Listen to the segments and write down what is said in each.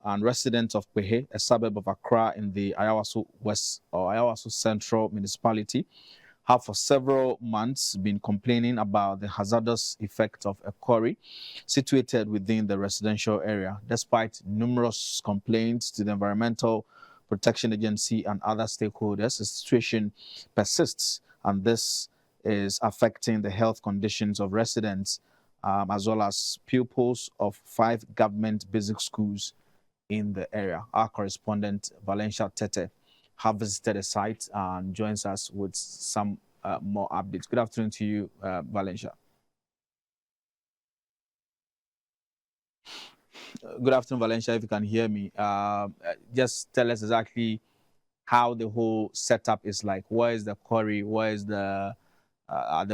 and residents of Kpehe, a suburb of Accra in the Ayawaso Central Municipality, have for several months been complaining about the hazardous effect of a quarry situated within the residential area. Despite numerous complaints to the Environmental Protection Agency and other stakeholders, the situation persists, and this is affecting the health conditions of residents as well as pupils of 5 government basic schools in the area. Our correspondent, Valencia Tete, have visited the site and joins us with some more updates. Good afternoon to you, Valencia. Good afternoon, Valencia, if you can hear me. Just tell us exactly how the whole setup is like. Where is the quarry? Where is the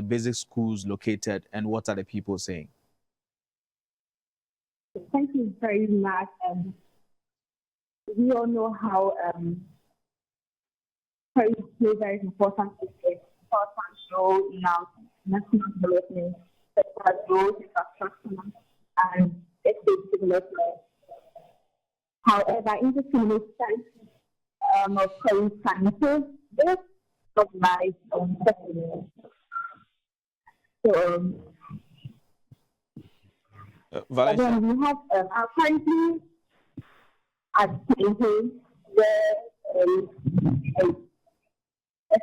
basic schools located? And what are the people saying? Thank you very much. We all know how quarries play very important role in our national development, such as roads, infrastructure, and estate development. However, indiscriminate of quarry sciences is recognized on settlement. So, Valencia. we have currently at Kpehe, where a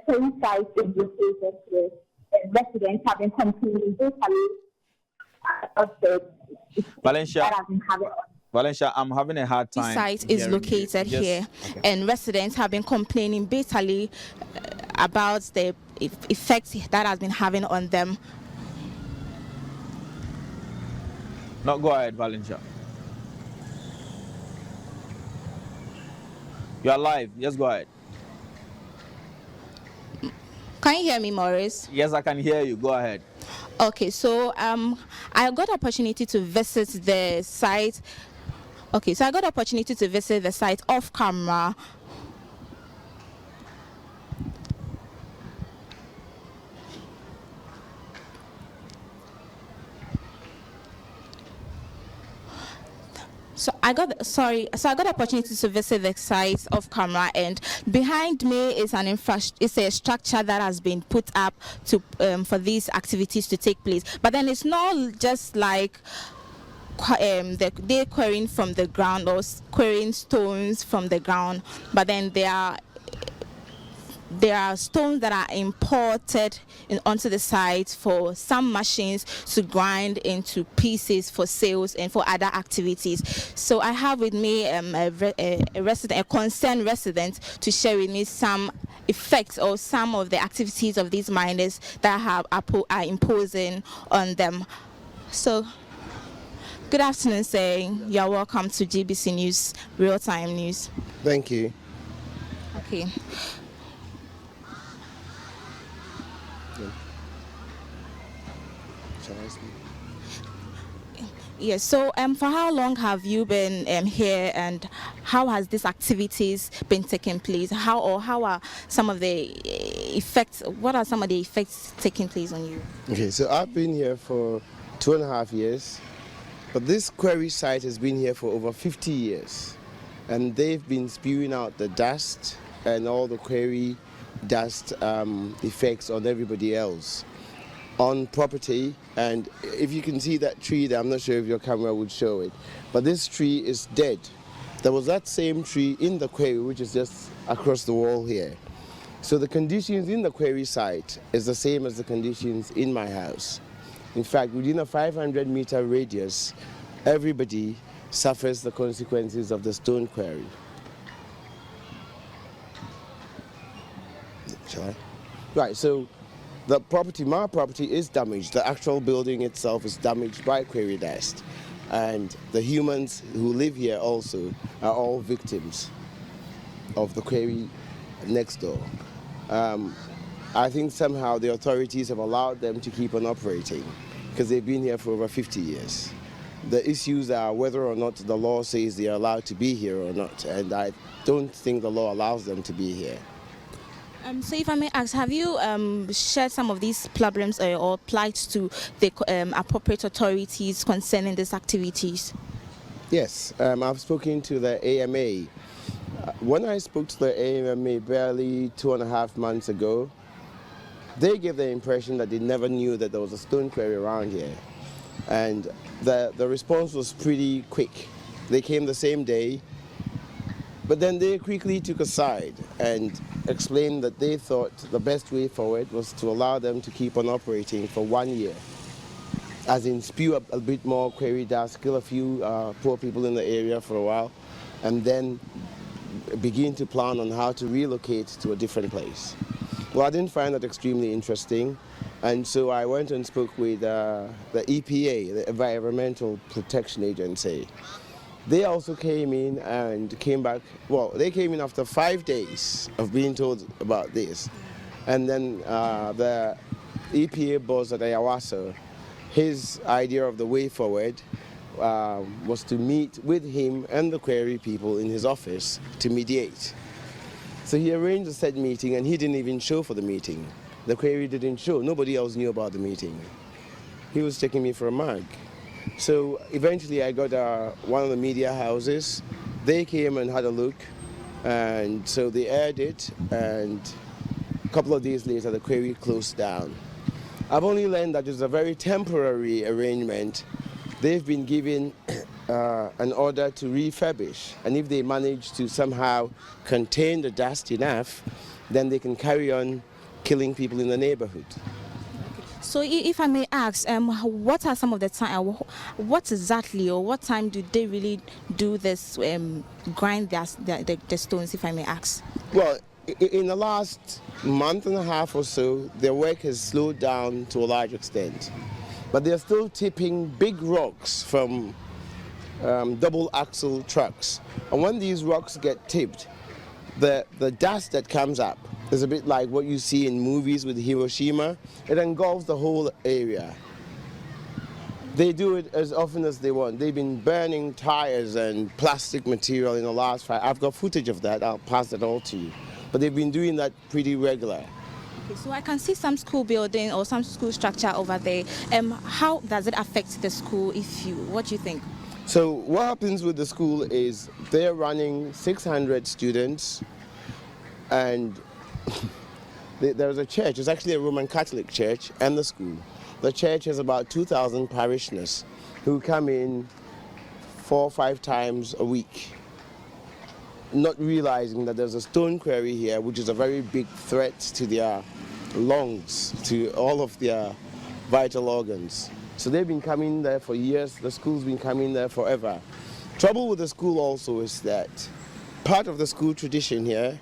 same site is located with residents having complaining basically of the Valencia, I'm having a hard time. This site is located here, okay. And residents have been complaining basically about the effects that has been having on them. No, go ahead, Valencia. You are live. Yes, go ahead. Can you hear me, Maurice? Yes, I can hear you. Go ahead. Okay, so I got opportunity to visit the site. Okay, so I got opportunity to visit the site off camera. So I got opportunity to visit the site off camera, and behind me is it's a structure that has been put up to for these activities to take place. But then it's not just like they're quarrying from the ground or quarrying stones from the ground, but then there are stones that are imported onto the site for some machines to grind into pieces for sales and for other activities. So I have with me a concerned resident to share with me some effects or some of the activities of these miners that are imposing on them. So, good afternoon, saying you're welcome to GBC News, real-time news. Thank you. Okay. Yes, so for how long have you been here, and how has these activities been taking place? How are some of the effects, what are some of the effects taking place on you? Okay, so I've been here for 2.5 years, but this quarry site has been here for over 50 years, and they've been spewing out the dust and all the quarry dust effects on everybody else on property. And if you can see that tree there, I'm not sure if your camera would show it, but this tree is dead. There was that same tree in the quarry, which is just across the wall here. So the conditions in the quarry site is the same as the conditions in my house. In fact, within a 500-meter radius, everybody suffers the consequences of the stone quarry. Shall I? Right, so the property, my property, is damaged. The actual building itself is damaged by quarry dust. And the humans who live here also are all victims of the quarry next door. I think somehow the authorities have allowed them to keep on operating because they've been here for over 50 years. The issues are whether or not the law says they are allowed to be here or not, and I don't think the law allows them to be here. So if I may ask, have you shared some of these problems or plights to the appropriate authorities concerning these activities? Yes, I've spoken to the AMA. When I spoke to the AMA barely 2.5 months ago, they gave the impression that they never knew that there was a stone quarry around here. And the response was pretty quick. They came the same day, but then they quickly took a side and explained that they thought the best way forward was to allow them to keep on operating for 1 year. As in spew up a bit more quarry dust, kill a few poor people in the area for a while, and then begin to plan on how to relocate to a different place. Well, I didn't find that extremely interesting, and so I went and spoke with the EPA, the Environmental Protection Agency. They also came in and came back, well, they came in after 5 days of being told about this. And then the EPA boss at Ayawaso, his idea of the way forward was to meet with him and the Quarry people in his office to mediate. So he arranged a set meeting and he didn't even show for the meeting. The Quarry didn't show. Nobody else knew about the meeting. He was taking me for a mug. So eventually I got one of the media houses. They came and had a look, and so they aired it, and a couple of days later the Quarry closed down. I've only learned that it's a very temporary arrangement. They've been given an order to refurbish, and if they manage to somehow contain the dust enough, then they can carry on killing people in the neighborhood. So if I may ask, what are some of the time, what exactly or what time do they really do this, grind the stones, if I may ask? Well, in the last month and a half or so, their work has slowed down to a large extent. But they're still tipping big rocks from double axle trucks. And when these rocks get tipped, the dust that comes up is a bit like what you see in movies with Hiroshima. It engulfs the whole area. They do it as often as they want. They've been burning tires and plastic material in the last fire. I've got footage of that. I'll pass that all to you. But they've been doing that pretty regular. Okay, so I can see some school building or some school structure over there. How does it affect the school? What do you think? So what happens with the school is they're running 600 students, and there's a church. It's actually a Roman Catholic church and the school. The church has about 2,000 parishioners who come in 4 or 5 times a week, not realizing that there's a stone quarry here, which is a very big threat to their lungs, to all of their vital organs. So they've been coming there for years. The school's been coming there forever. Trouble with the school also is that part of the school tradition here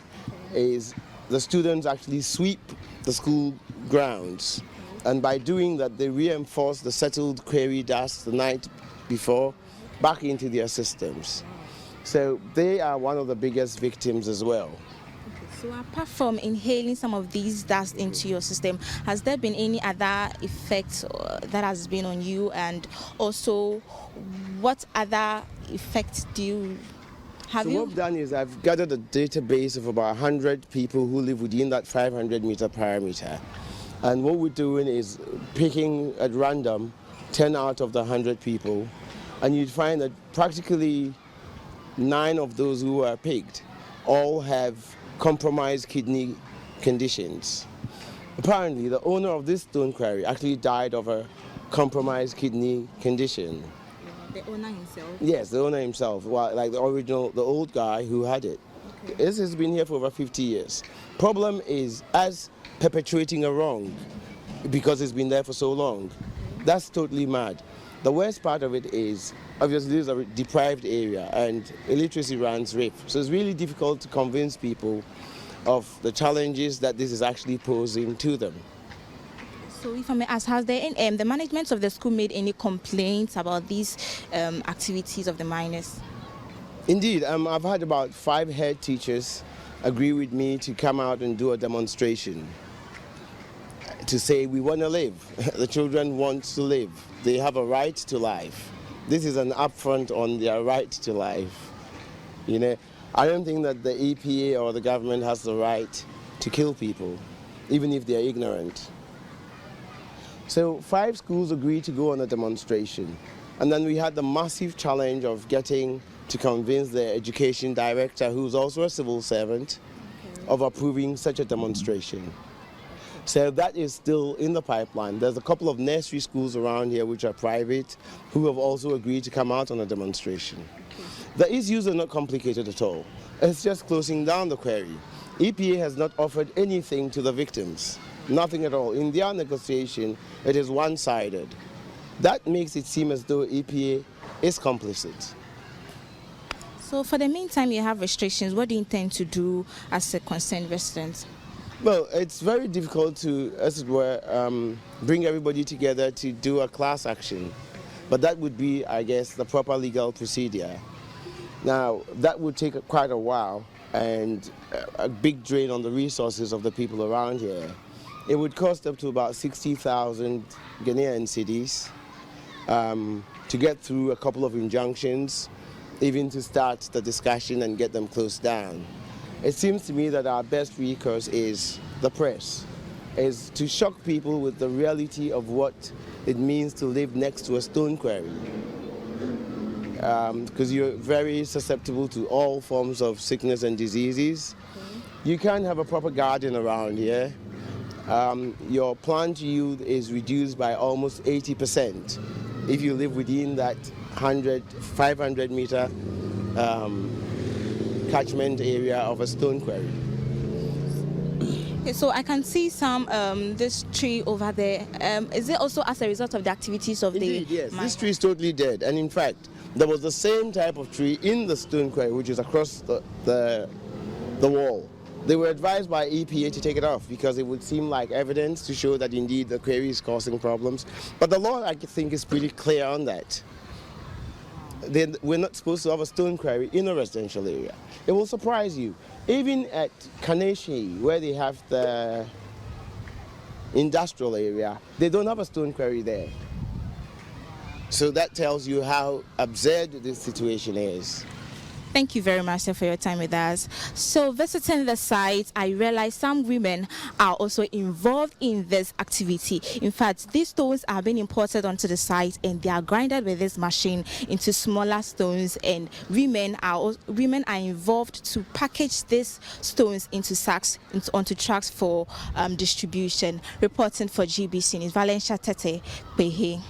is the students actually sweep the school grounds, and by doing that they reinforce the settled quarry dust the night before back into their systems. So they are one of the biggest victims as well. So apart from inhaling some of these dust into your system, has there been any other effects that has been on you? And also, what other effects do you have? So what I've done is I've gathered a database of about 100 people who live within that 500-meter parameter. And what we're doing is picking at random 10 out of the 100 people. And you'd find that practically 9 of those who are picked all have compromised kidney conditions. Apparently, the owner of this stone quarry actually died of a compromised kidney condition. The owner himself? Yes, the owner himself, well, like the old guy who had it. Okay. This has been here for over 50 years. Problem is, as perpetuating a wrong, because it's been there for so long, that's totally mad. The worst part of it is, obviously, this is a deprived area and illiteracy runs rife. So it's really difficult to convince people of the challenges that this is actually posing to them. So if I may ask, has the management of the school made any complaints about these activities of the miners? Indeed, I've had about 5 head teachers agree with me to come out and do a demonstration to say we want to live. The children want to live. They have a right to life. This is an upfront on their right to life. You know, I don't think that the EPA or the government has the right to kill people, even if they're ignorant. So 5 schools agreed to go on a demonstration. And then we had the massive challenge of getting to convince the education director, who's also a civil servant, of approving such a demonstration. So that is still in the pipeline. There's a couple of nursery schools around here which are private who have also agreed to come out on a demonstration. The issues are not complicated at all. It's just closing down the quarry. EPA has not offered anything to the victims, nothing at all. In their negotiation, it is one-sided. That makes it seem as though EPA is complicit. So for the meantime, you have restrictions. What do you intend to do as a concerned resident? Well, it's very difficult to, as it were, bring everybody together to do a class action. But that would be, I guess, the proper legal procedure. Now, that would take quite a while and a big drain on the resources of the people around here. It would cost up to about 60,000 Ghanaian cedis to get through a couple of injunctions, even to start the discussion and get them closed down. It seems to me that our best recourse is the press, is to shock people with the reality of what it means to live next to a stone quarry. Because you're very susceptible to all forms of sickness and diseases. You can't have a proper garden around here. Your plant yield is reduced by almost 80% if you live within that 500 meter catchment area of a stone quarry. Okay, so I can see some this tree over there. Is it also as a result of the activities of Indeed, the yes. mine? This tree is totally dead, and in fact, there was the same type of tree in the stone quarry, which is across the wall. They were advised by EPA to take it off because it would seem like evidence to show that indeed the quarry is causing problems. But the law, I think, is pretty clear on that. We're not supposed to have a stone quarry in a residential area. It will surprise you. Even at Kpehe, where they have the industrial area, they don't have a stone quarry there. So that tells you how absurd this situation is. Thank you very much, sir, for your time with us. So visiting the site, I realized some women are also involved in this activity. In fact, these stones are being imported onto the site and they are grinded with this machine into smaller stones, and women are involved to package these stones into sacks, onto trucks for distribution. Reporting for GBCNEWS, Valencia Tete, Kpehe.